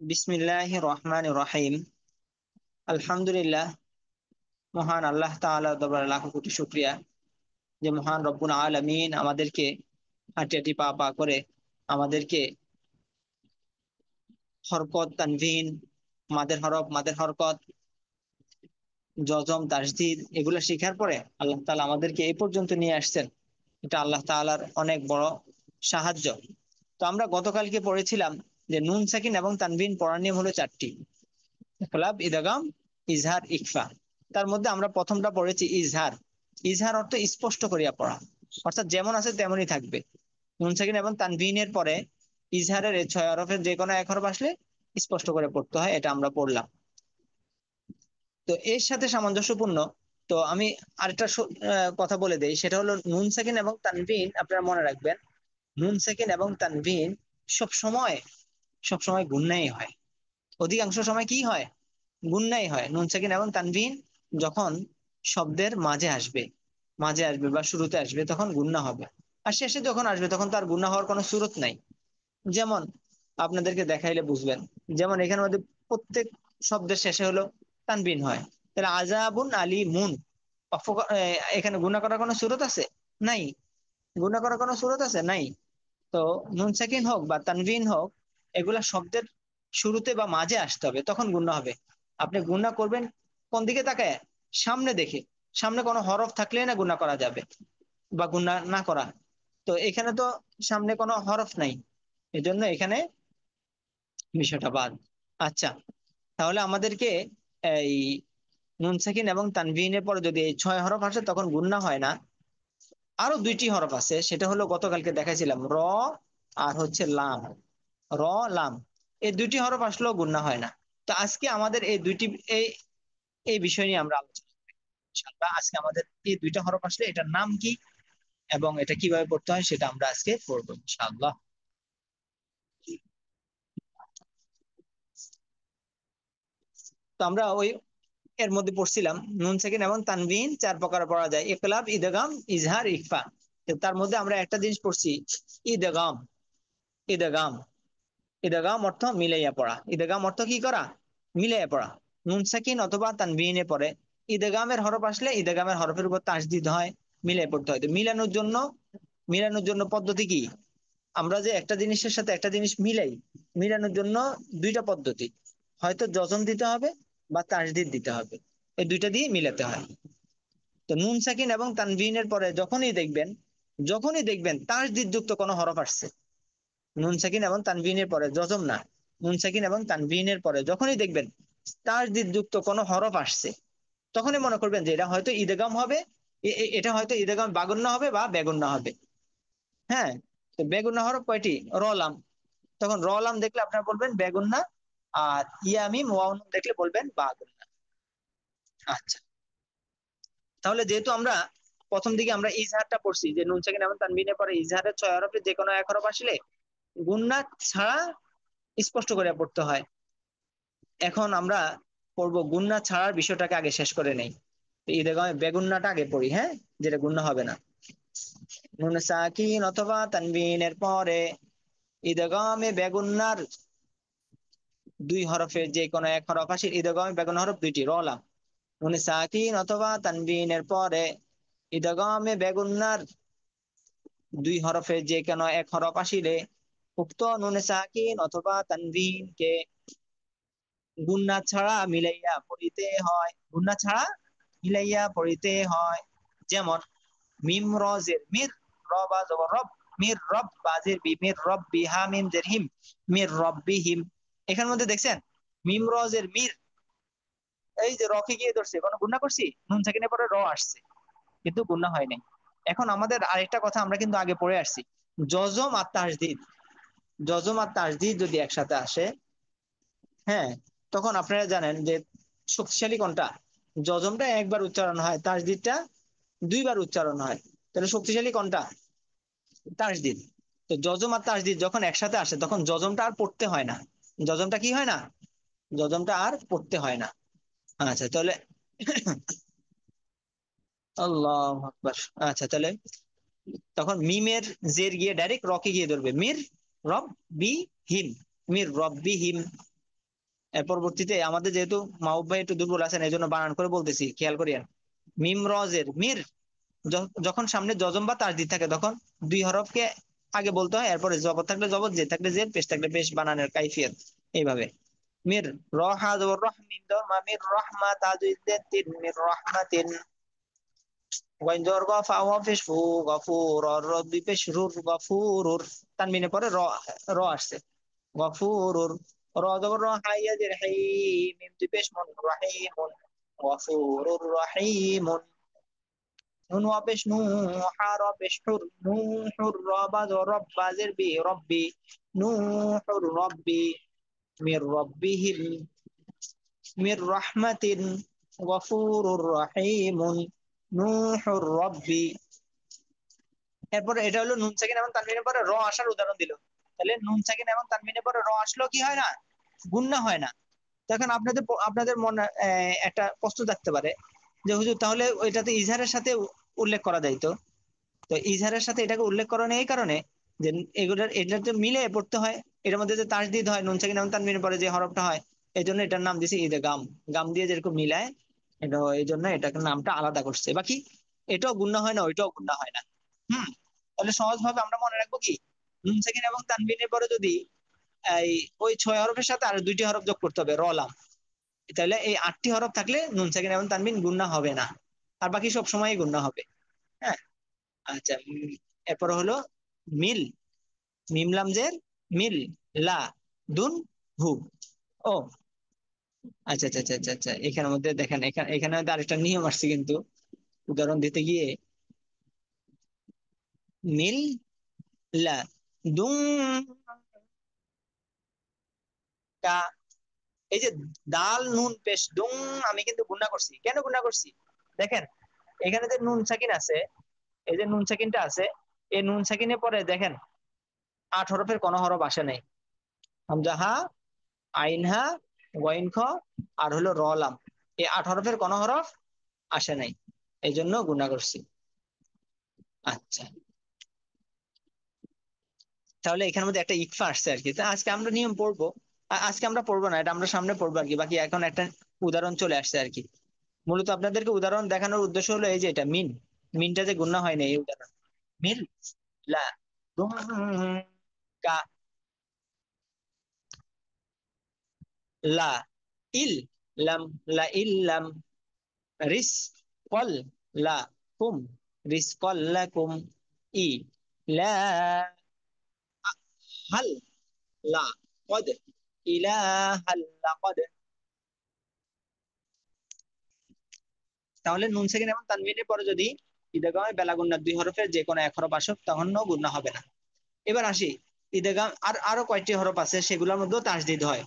বিসমিল্লাহির রহমানির রহিম। আলহামদুলিল্লাহ। মহান আল্লাহ তাআলার দরবারে লাখো কোটি শুকরিয়া যে মহান রব্বুল আলামিন আমাদেরকে হাঁটি হাঁটি পা পা করে আমাদেরকে হরকত তানভিন, মাদের হরফ মাদের হরকত, জজম তাসদীদ এগুলো শেখার পরে আল্লাহ তাআলা আমাদেরকে এই পর্যন্ত নিয়ে আসছেন। এটা আল্লাহ তাআলার অনেক বড় সাহায্য। তো আমরা গতকালকে পড়েছিলাম যে নুন সাকিন এবং তানভিন পড়ার নিয়ম হলো চারটি: ইকলাব, ইদগাম, ইজহার, ইখফা। তার মধ্যে আমরা প্রথমটা পড়েছি ইজহার। ইজহার অর্থ স্পষ্ট করিয়া পড়া, অর্থাৎ যেমন আছে তেমনই থাকবে। নুন সাকিন এবং তানভিনের পরে ইজহারের এই ছয় হরফের যে কোনো এক হরফ আসলে স্পষ্ট করে পড়তে হয়, এটা আমরা পড়লাম। তো এর সাথে সামঞ্জস্যপূর্ণ, তো আমি আরেকটা কথা বলে দেই, সেটা হলো নুন সাকিন এবং তানভিন আপনারা মনে রাখবেন। নুন সাকিন এবং তানভিন সব সময় গুণনাই হয়। অধিকাংশ সময় কি হয়? গুণনাই হয়। নুন সাকিন এবং তানভিন যখন শব্দের মাঝে আসবে বা শুরুতে আসবে তখন গুণনা হবে, আর শেষে যখন আসবে তখন তার গুণনা হওয়ার কোনো সুরত নাই। যেমন আপনাদেরকে দেখাইলে বুঝবেন। যেমন এখানের মধ্যে প্রত্যেক শব্দের শেষে হলো তানবিন হয়। তাহলে আজাবুন আলী মুন, এখানে গুণা করার কোনো সুরত আছে? নাই। গুণা করার কোনো সুরত আছে? নাই। তো নুন সাকিন হোক বা তানভিন হোক, এগুলা শব্দের শুরুতে বা মাঝে আসতে হবে, তখন গুণনা হবে। আপনি গুণনা করবেন কোন দিকে তাকায়? সামনে দেখে। সামনে কোনো হরফ থাকলে না গুণনা করা যাবে বা গুণনা না করা। তো এখানে তো সামনে কোনো হরফ নাই, এজন্য এখানে বিষয়টা বাদ। আচ্ছা, তাহলে আমাদেরকে এই নুন সাকিন এবং তানভিনের পরে যদি এই ছয় হরফ আসে তখন গুণনা হয় না। আরো দুইটি হরফ আছে, সেটা হলো গতকালকে দেখাইছিলাম র আর হচ্ছে লাম। র, লাম, এই দুইটি হরফ আসলেও গুণনা হয় না। তো আজকে আমাদের এই দুইটি এই এই বিষয় নিয়ে আমরা আলোচনা করব ইনশাআল্লাহ। আজকে আমাদের এই দুইটা হরফ আসলে এটার নাম কি এবং এটা কিভাবে পড়তে হয় সেটা আমরা আজকে পড়বো ইনশাআল্লাহ। তো আমরা ওই এর মধ্যে পড়ছিলাম নুন সাকিন এবং তানভিন চার প্রকার পড়া যায়: ইকলাব, ইদগাম, ইজহার, ইখফা। তো তার মধ্যে আমরা একটা জিনিস পড়ছি, ইদগাম। ইদগাম ইদগাম অর্থ মিলাইয়া পড়া। ইদগাম অর্থ কি করা? মিলাইয়া পড়া। নুন সাকিন অথবা তানভিনে পড়ে ইদগামের হরফ আসলে ইদগামের হরফের উপর তাসদিদ হয়, মিলাই পড়তে হয়। তো মিলানোর জন্য পদ্ধতি কি? আমরা যে একটা জিনিসের সাথে একটা জিনিস মিলাই, মিলানোর জন্য দুইটা পদ্ধতি: হয়তো যজম দিতে হবে বা তাসদিদ দিতে হবে। এই দুইটা দিয়ে মিলাতে হয়। তো নুন সাকিন এবং তানভিনের পরে যখনই দেখবেন তাসদিদ যুক্ত কোনো হরফ আসছে, নুন সাকিন এবং তানভিনের পরে, যজম না, নুন সাকিন এবং তানভিনের পরে যখনই দেখবেন তাসদিদ যুক্ত কোনো হরফ আসছে, তখনই মনে করবেন যে এটা হয়তো ইদগাম হবে। এটা হয়তো ইদগাম বাগুন্না হবে বা বেগুন্না হবে। হ্যাঁ। তো বেগুন্না হরফ কয়টি? রলাম। তখন রলাম দেখলে আপনারা বলবেন বেগুন্না, আর ইয়ামিম ওয়াও নুন দেখলে বলবেন বাগুন্না। আচ্ছা, তাহলে যেহেতু আমরা প্রথম দিকে আমরা ইজহারটা পড়ছি যে নুন সাকিন এবং তানবিনের পরে ইজহারের ছয় হরফে যে কোনো এক হরফ আসলে গুন্না ছাড়া স্পষ্ট করে পড়তে হয়। এখন আমরা পড়বো গুন্না ছাড়ার বিষয়টাকে আগে শেষ করে নেই। ঈদগামে বেগুন্নাটা আগে পড়ি, হ্যাঁ, যেটা গুন্না হবে না। নুন সাকিন অথবা তানবিনের পরে ঈদগামে বেগুন্নার দুই হরফের যে কোনো এক হরফ আসে, ঈদগামে বেগুন হরফ দুইটি রলাম। নুন সাকিন অথবা তানবিনের পরে ঈদগামে বেগুন্নার দুই হরফের যে কোনো এক হরফ আসিলে উক্ত নুন সাকিন অথবা তানবিনকে গুন্না ছাড়া মিলাইয়া পড়িতে হয়। গুন্না ছাড়া মিলাইয়া পড়িতে হয়। যেমন মিম রজের মির, রবা জবর রব, মির রব বাজের বি, মির রব্বি, হা মিম জের হিম, মির রব্বি হিম। এখানের মধ্যে দেখছেন মিম রজের মির, এই যে রকে গিয়ে ধরছে, কোনো গুন্না করছি? নুন সাকিনের পরে র আসছে, কিন্তু গুন্না হয় নাই। এখন আমাদের আরেকটা কথা আমরা কিন্তু আগে পড়ে আসছি, জজম আর তাসদিদ। জজম আর তাসদিদ যদি একসাথে আসে, হ্যাঁ, তখন আপনারা জানেন যে শক্তিশালী কোনটা? যজমটা একবার উচ্চারণ হয়, তাসদিদটা দুইবার উচ্চারণ হয়। তাহলে শক্তিশালী কোনটা? তাসদিদ। তো যজম আর তাসদিদ যখন একসাথে আসে তখন যজমটা আর পড়তে হয় না। যজমটা কি হয় না? যজমটা আর পড়তে হয় না। আচ্ছা, তাহলে আল্লাহু আকবার। আচ্ছা, তাহলে তখন মিমের জের গিয়ে ডাইরেক্ট রকে গিয়ে ধরবে, মির রব বি হিম, মির রব্বি হিম। এর পরবর্তীতে আমাদের যেহেতু মাহবুব ভাই একটু দুর্বল আছেন এই জন্য বানান করে বলতেছি, খেয়াল করিয়েন। মিম রজের মির, যখন সামনে জজম বা তাসদিদ থাকে তখন দুই হরফকে আগে বলতে হয়, এরপরে জবর থাকলে জবর, জের থাকলে জের, পেশ থাকলে পেশ, বানানের কাইফিয়ত এইভাবে। মির রহা জবর রহ, মিম জবর মা, মির রহমা তাজুইদ তিন, মির রহমাতিন। ওয়াইন জবর গফা ওয়া পেশ ফু, গফুর, আর র দুই পেশ রুর, গফুরুর। তানবিনের পরে র, র আসছে, গফুরুর। র জবর র, হাইয়া জের হাই, মিম দুই পেশ মুন, রাহিমুন, গফুরুর রাহিমুন। নুন ওয়াপেশ নু, হা রপেশ হুর, নু হুর, রবা রব বাজের বি, রব্বি, নু হুর রব্বি, মির রব্বিহিম, মির রাহমাতিন, গফুরুর রাহিমুন, নূহুর রব্বি। এরপরে এটা হলো নুন সাকিন এবং তানবিনের পরে র আসার উদাহরণ দিল। তাহলে নুন সাকিন এবং তানবিনের পরে র আসলো কি হয় না, গুণনা হয় না। তখন আপনাদের আপনাদের মনে একটা প্রশ্ন থাকতে পারে যে হুজুর তাহলে ওইটাতে ইজহারের সাথে উল্লেখ করা যাইতো। তো ইজহারের সাথে এটাকে উল্লেখ করানো এই কারণে যে এটাতে মিলে পড়তে হয়। এটার মধ্যে যে তাসদিদ হয়, নুন সাকিন এবং তানবিনের পরে যে হরফটা হয়, এই জন্য এটার নাম দিছে ঈদে গাম। গাম দিয়ে যেরকম মিলায়, এটা এই জন্য এটাকে নামটা আলাদা করছে। বাকি এটাও গুণনা হয় না, ওইটাও গুণনা হয় না। হুম। তাহলে সহজ ভাবে আমরা মনে রাখবো কি, নুন সাকিন এবং তানবিনের পরে যদি এই ওই 6 হরফের সাথে আর দুইটি হরফ যোগ করতে হবে, র লাম, তাহলে এই 8টি হরফ থাকলে নুন সাকিন এবং তানবিন গুণনা হবে না, আর বাকি সব সময় গুণনা হবে। হ্যাঁ। আচ্ছা, এরপর হলো মিল, মিম লামজের মিল, লা, দুন, হু। ও আচ্ছা আচ্ছা আচ্ছা আচ্ছা আচ্ছা, এখানের মধ্যে দেখেন, এখানে এখানে হয়তো আরেকটা নিয়ম আসছে কিন্তু, উদাহরণ দিতে গিয়ে। মিল, লা, দুন, কা। এই যে দাল নুন পেশ দুং, আমি কিন্তু গুণা করছি। কেন গুণা করছি? দেখেন, এখানে যে নুন সাকিন আছে, এই যে নুন সাকিনটা আছে, এই নুন সাকিনের পরে দেখেন 8 হরফের কোনো হরফ আসে নাই। হামজা হা, আইন হা, ওয়াইন খ, আর হলো রলাম, এই 8 হরফের কোনো হরফ আসে নাই, এই জন্য গুণা করছি। আচ্ছা, তাহলে এখানের মধ্যে একটা ইকফা আসছে আর কি। তা আজকে আমরা নিয়ম পড়বো, আজকে আমরা পড়বো না, এটা আমরা সামনে পড়বো আর কি। বাকি এখন একটা উদাহরণ চলে আসছে আর কি। মূলত আপনাদেরকে উদাহরণ দেখানোর উদ্দেশ্য হলো এই যে এটা মিন, মিনটা যে গুণা হয় না এই উদাহরণ। মিল, লা, দুম, কা, লা, ইল, লাম, লা ইল্লাম, রিস, কল, লা, কুম, রিস কল লাকুম, ই, লা, হাল, লা, কদ, ইলা, হাল, লা, কদ। তাহলে নুন সেকেন্ড এবং তানবিনের পরে যদি ইদগামে বেলা গুন্নার 2 হরফের যে কোনো এক হরফ আসুক, তখনও গুন্না হবে না। এবার আসি, ইদগাম আর আরো কয়েকটি হরফ আছে সেগুলোর মধ্যেও তাসদিদ হয়,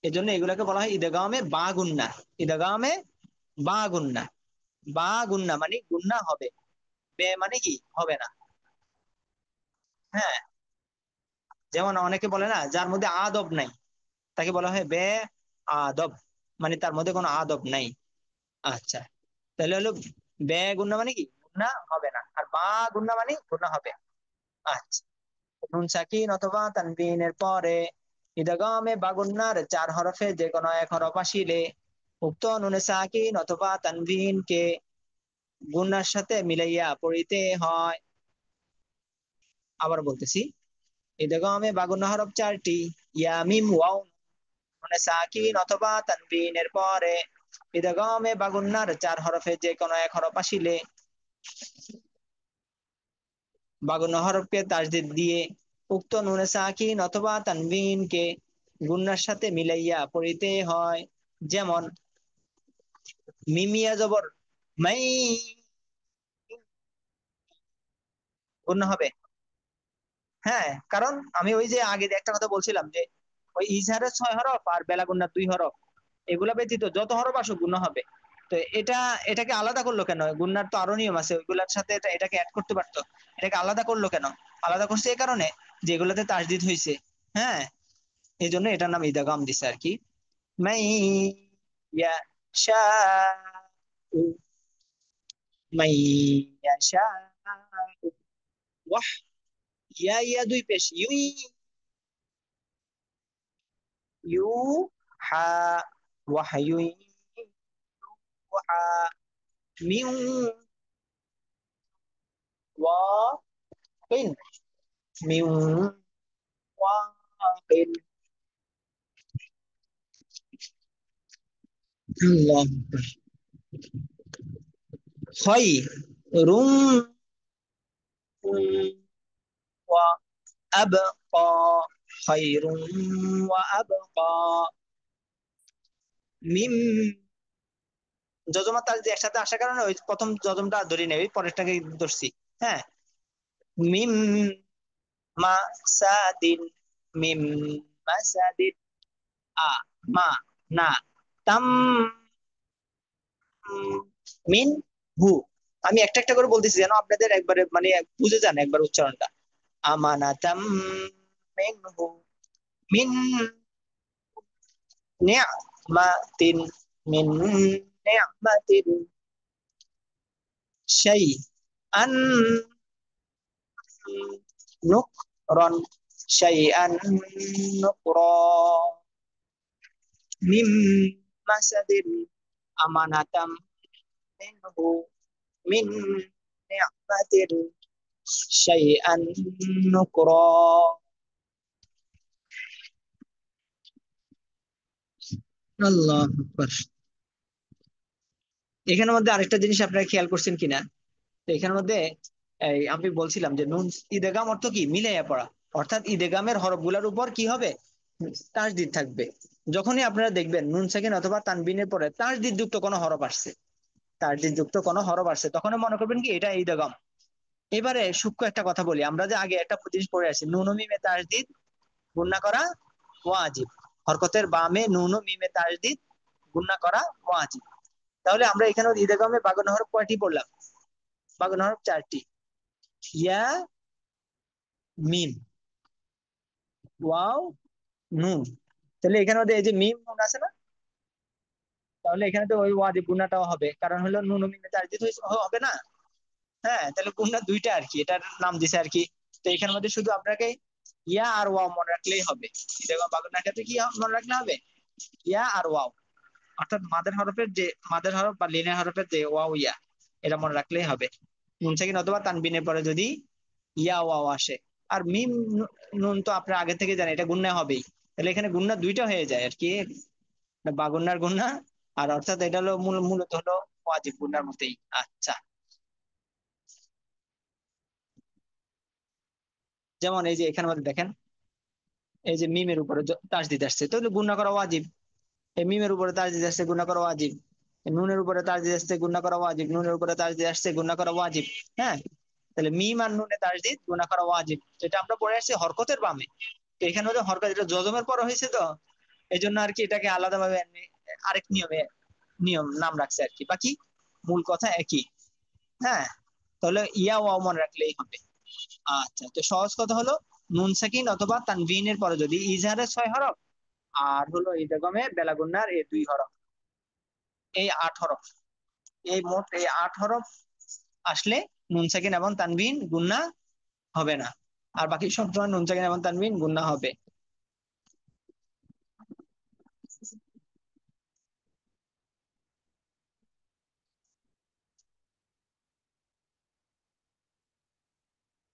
এই জন্য এগুলোকে বলা হয় ইদগামে বা গুন্না। ইদগামে বা গুন্না, বা গুন্না মানে গুন্না হবে, বে মানে কি হবে না। হ্যাঁ, যেমন অনেকে বলে না যার মধ্যে আদব নাই, তাকে বলা হয় বে আদব, মানে তার মধ্যে কোনো আদব নাই। আচ্ছা, তাহলে হলো বে গুন্না মানে কি গুন্না হবে না, আর বা গুন্না মানে গুন্না হবে। আচ্ছা, নুন সাকিন অথবা তানবিনের পরে ইদগামে বা গুন্নার 4 হরফে যে কোনো এক হরফ আসিলে উক্ত নুনে সাকিন অথবা তানবিনকে গুন্নার সাথে মিলাইয়া পড়িতে হয়। আবার বলতেছি, ইদগামে বা গুন্না হরফ 4টি, ইয়া, মিম, ওয়াও। নুনে সাকিন অথবা তানবিনের পরে ইদগামে বা গুন্নার 4 হরফে যে কোনো এক হরফ আসিলে বাগুন হরফকে তাসদিদ দিয়ে উক্ত নুনে সাকিন অথবা তানবিনকে গুন্নার সাথে মিলাইয়া পড়িতে হয়। যেমন মিমিয়া জবর মাই, গুন্না হবে। হ্যাঁ, কারণ আমি ওই যে আগে যে একটা কথা বলছিলাম যে ওই ইজহারের 6 হরফ আর বেলা গুন্নার 2 হরফ, এগুলা ব্যতীত যত হরফ আসুক গুন্না হবে। তো এটা, এটাকে আলাদা করলো কেন? গুন্নার তো আরো নিয়ম আছে, ওইগুলোর সাথে এটাকে অ্যাড করতে পারতো। এটাকে আলাদা করলো কেন? আলাদা করছে এই কারণে যে এগুলাতে তাসদিদ হয়েছে। হ্যাঁ, এই জন্য এটার নাম ইদাগাম দিছে আর কি। মাই ইয়াশাউ, মাই ইয়াশাউ, ওয়াহ, ইয়া ইয়া দুই পেশ, ইউ, ইউ, হা, ওয়াহায়ুন, ওয়াহা, মিউ, ওয়াকিন, মিউ, ওয়াকিন। আল্লাহ। খায়রুম ওয়া আবকা, খায়রুম ওয়া আবকা, মিম। যজমা তার যে একসাথে আসার কারণে ওই প্রথম যজমটা ধরে নেই, পরেরটাকে ধরছি। হ্যাঁ, মিম মাসাদিন, মিম মাসাদিন, আ, মা, না, তাম, মিন, হু। আমি একটা একটা করে বলতেছি যেন আপনাদের একবারে মানে বুঝে যান একবার উচ্চারণটা। আমানাতাম মিনহু, মিন নি'মাতিন, মিন নি'মাতিন, শাইআন নুকরান, শাইআন নুকরা, মিম মাসাদিন, আমানাতাম মিনহু, মিন নি'মাতিন, শাইআন নুকরা। আল্লাহ আকবার। এখানের মধ্যে আরেকটা জিনিস আপনারা খেয়াল করছেন কিনা, তো এখানের মধ্যে এই আমি বলছিলাম যে নুন ইদেগাম অর্থ কি, মিলাইয়া পড়া। অর্থাৎ ইদেগামের হরফগুলোর উপর কি হবে, তাসদিদ থাকবে। যখনই আপনারা দেখবেন নুন সাকিন অথবা তানবিনের পরে তাসদিদ যুক্ত কোনো হরফ আসছে, তাসদিদ যুক্ত কোনো হরফ আসছে, তখন মনে করবেন কি এটা ইদেগাম। এবারে সূক্ষ্ম একটা কথা বলি, আমরা যে আগে একটা জিনিস পড়ে আসছি, নুন ও মিমে তাসদিদ গুণনা করা ওয়াজিব। হরকতের বামে নুন ও মিমে তাসদিদ গুণনা করা ওয়াজিব। তাহলে আমরা এখানে ইদেগামে বাগান হরফ কয়টি পড়লাম? বাগান হরফ চারটি। ইয়া, মিম, ওয়াও, নুন। তাহলে এখানে মধ্যে এই যে মিম নুন আছে না, তাহলে এখানে তো ওই ওয়াজিব গুণাটাও হবে, কারণ হলো নুন ও মিমে তাসদিদ হবে না। হ্যাঁ, তাহলে গুণা দুইটা আর কি, এটার নাম দিছে আর কি। তো এখানের মধ্যে শুধু আপনাকে ইয়া আর ওয়াও মনে রাখলেই হবে। দেখো বাগুনার ক্ষেত্রে কি মনে রাখলে হবে, ইয়া আর ওয়াও। অর্থাৎ মাদের হরফের যে মাদের হরফ বা লিনের হরফের যে ওয়াও ইয়া, এটা মনে রাখলেই হবে। নুন সাকিন অথবা তানবিনের পরে যদি ইয়া ওয়াও আসে। আর মিম নুন তো আপনার আগে থেকে জানেন এটা গুণনা হবেই। তাহলে এখানে গুণনা দুইটা হয়ে যায় আর কি, বাগুন্নার গুণনা। আর অর্থাৎ এটা হলো মূলত হলো ওয়াজিব গুণনার মতেই। আচ্ছা, যেমন এই যে এখানে মধ্যে দেখেন, এই যে মিমের উপরে তাসদিদ আসছে, তাহলে গুণনা করা ওয়াজিব। এই মিমের উপরে তাসদিদ আসছে, গুণনা করা ওয়াজিব। এই নুনের উপরে তাসদিদ আসছে, গুণনা করা ওয়াজিব। নুনের উপরে তাসদিদ আসছে, গুণনা করা ওয়াজিব। হ্যাঁ, তাহলে মিম আর নুনে তাসদিদ গুণা করা ওয়াজিব। এটা আমরা পড়ে আসছি হরকতের বামে। তো এখানে হচ্ছে হরকত, এটা যজমের পর হয়েছে তো এই জন্য আর কি এটাকে আলাদাভাবে আরেক নিয়মে নাম রাখছে আর কি, বাকি মূল কথা একই। হ্যাঁ, তাহলে ইয়া ওয়াও মনে রাখলেই হবে। আচ্ছা, তো সহজ কথা হলো নুন সাকিন অথবা তানভিনের পরে যদি ইজহারের 6 হরফ, আর হলো ইদগমে বেলাগুন্নার এই 2 হরফ, এই 8 হরফ, এই মোট এই 8 হরফ আসলে নুন সাকিন এবং তানভিন গুন্না হবে না। আর বাকি সব সময় নুন সাকিন এবং তানবিন গুণা হবে।